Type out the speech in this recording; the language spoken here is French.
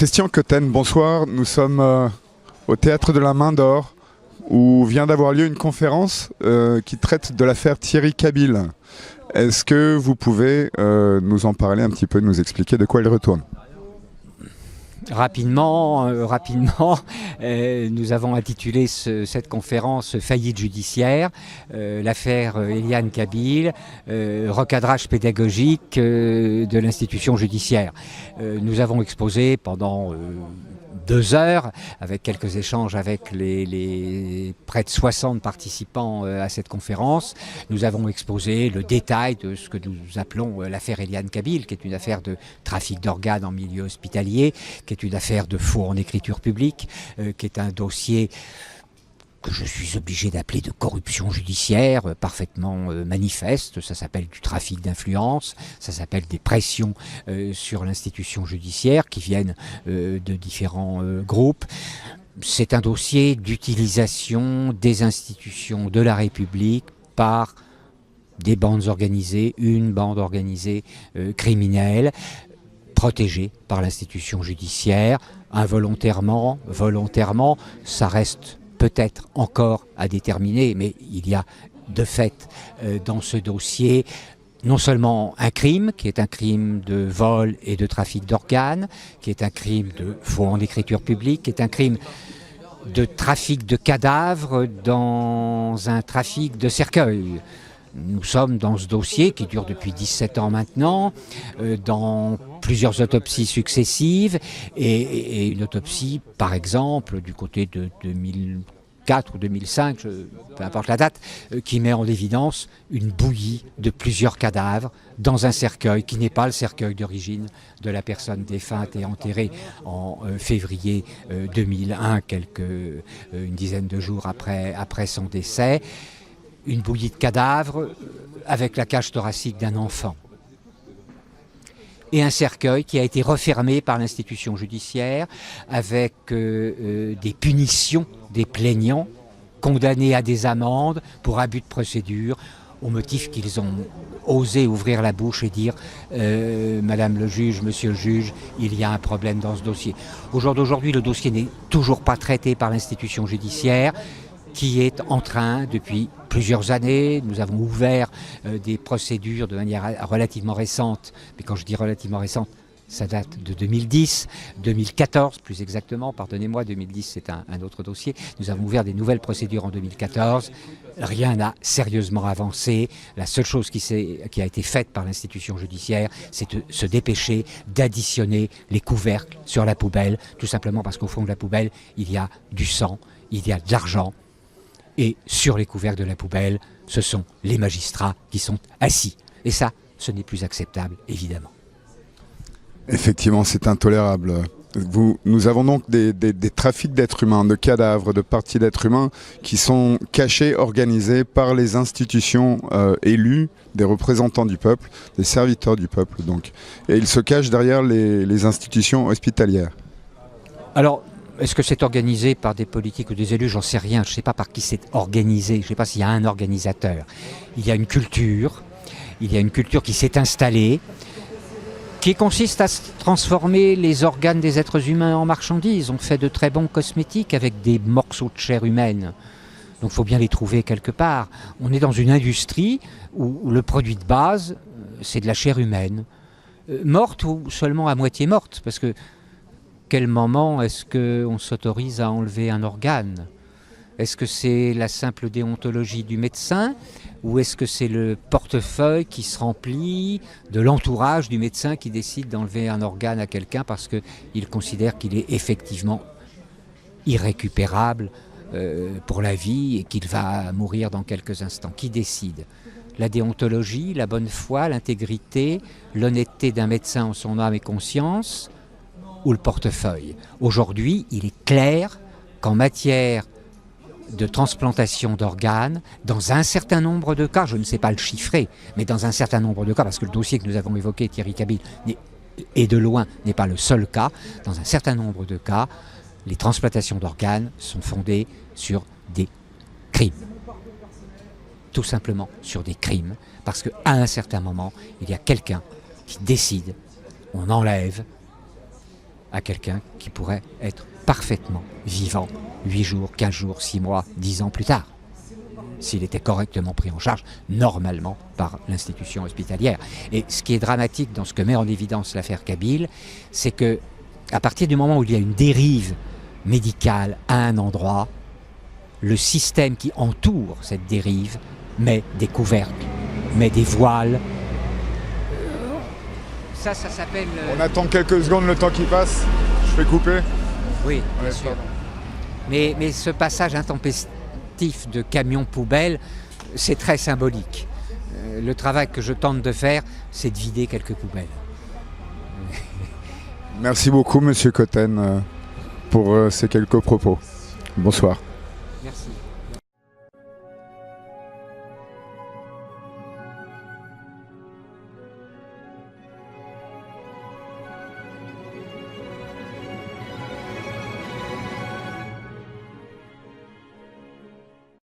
Christian Cotten, bonsoir. Nous sommes au Théâtre de la Main d'Or où vient d'avoir lieu une conférence qui traite de l'affaire Thierry Cabil. Est-ce que vous pouvez nous en parler un petit peu, nous expliquer de quoi il retourne ? Rapidement, nous avons intitulé cette conférence « Faillite judiciaire », l'affaire Eliane Cabil, recadrage pédagogique de l'institution judiciaire. Nous avons exposé pendant 2 heures, avec quelques échanges avec les près de 60 participants à cette conférence. Nous avons exposé le détail de ce que nous appelons l'affaire Eliane Cabil, qui est une affaire de trafic d'organes en milieu hospitalier, qui est une affaire de faux en écriture publique, qui est un dossier que je suis obligé d'appeler de corruption judiciaire, parfaitement manifeste. Ça s'appelle du trafic d'influence, ça s'appelle des pressions sur l'institution judiciaire qui viennent de différents groupes. C'est un dossier d'utilisation des institutions de la République par des bandes organisées, une bande organisée criminelle, protégée par l'institution judiciaire, involontairement, volontairement, ça reste peut-être encore à déterminer, mais il y a de fait dans ce dossier non seulement un crime, qui est un crime de vol et de trafic d'organes, qui est un crime de faux en écriture publique, qui est un crime de trafic de cadavres dans un trafic de cercueils. Nous sommes dans ce dossier qui dure depuis 17 ans maintenant, dans plusieurs autopsies successives et une autopsie, par exemple, du côté de 2004 ou 2005, peu importe la date, qui met en évidence une bouillie de plusieurs cadavres dans un cercueil qui n'est pas le cercueil d'origine de la personne défunte et enterrée en février 2001, une dizaine de jours après son décès. Une bouillie de cadavres avec la cage thoracique d'un enfant. Et un cercueil qui a été refermé par l'institution judiciaire avec des punitions des plaignants condamnés à des amendes pour abus de procédure au motif qu'ils ont osé ouvrir la bouche et dire Madame le juge, Monsieur le juge, il y a un problème dans ce dossier. Au jour d'aujourd'hui, le dossier n'est toujours pas traité par l'institution judiciaire qui est en train, depuis plusieurs années, nous avons ouvert des procédures de manière relativement récente, mais quand je dis relativement récente, ça date de 2010, 2014 plus exactement, pardonnez-moi, 2010 c'est un autre dossier. Nous avons ouvert des nouvelles procédures en 2014, rien n'a sérieusement avancé. La seule chose qui a été faite par l'institution judiciaire, c'est de se dépêcher d'additionner les couvercles sur la poubelle, tout simplement parce qu'au fond de la poubelle, il y a du sang, il y a de l'argent, et sur les couvercles de la poubelle, ce sont les magistrats qui sont assis. Et ça, ce n'est plus acceptable, évidemment. Effectivement, c'est intolérable. Nous avons donc des trafics d'êtres humains, de cadavres, de parties d'êtres humains qui sont cachés, organisés par les institutions élues, des représentants du peuple, des serviteurs du peuple, donc. Et ils se cachent derrière les institutions hospitalières. Alors, est-ce que c'est organisé par des politiques ou des élus? J'en sais rien. Je ne sais pas par qui c'est organisé. Je ne sais pas s'il y a un organisateur. Il y a une culture. Il y a une culture qui s'est installée, qui consiste à transformer les organes des êtres humains en marchandises. On fait de très bons cosmétiques avec des morceaux de chair humaine. Donc il faut bien les trouver quelque part. On est dans une industrie où le produit de base, c'est de la chair humaine. Morte ou seulement à moitié morte, parce que quel moment est-ce qu'on s'autorise à enlever un organe? Est-ce que c'est la simple déontologie du médecin ou est-ce que c'est le portefeuille qui se remplit de l'entourage du médecin qui décide d'enlever un organe à quelqu'un parce qu'il considère qu'il est effectivement irrécupérable pour la vie et qu'il va mourir dans quelques instants? Qui décide? La déontologie, la bonne foi, l'intégrité, l'honnêteté d'un médecin en son âme et conscience, ou le portefeuille? Aujourd'hui, il est clair qu'en matière de transplantation d'organes, dans un certain nombre de cas, je ne sais pas le chiffrer, mais dans un certain nombre de cas, parce que le dossier que nous avons évoqué, Thierry Cabil, et de loin n'est pas le seul cas, dans un certain nombre de cas, les transplantations d'organes sont fondées sur des crimes. Tout simplement sur des crimes, parce qu'à un certain moment, il y a quelqu'un qui décide, on enlève à quelqu'un qui pourrait être parfaitement vivant 8 jours, 15 jours, 6 mois, 10 ans plus tard, s'il était correctement pris en charge, normalement, par l'institution hospitalière. Et ce qui est dramatique dans ce que met en évidence l'affaire Kabyle, c'est que à partir du moment où il y a une dérive médicale à un endroit, le système qui entoure cette dérive met des couvercles, met des voiles. Ça s'appelle... On attend quelques secondes le temps qui passe. Je fais couper. Oui, bien sûr. Mais ce passage intempestif de camions poubelles, c'est très symbolique. Le travail que je tente de faire, c'est de vider quelques poubelles. Merci beaucoup, Monsieur Cotten, pour ces quelques propos. Bonsoir. Merci.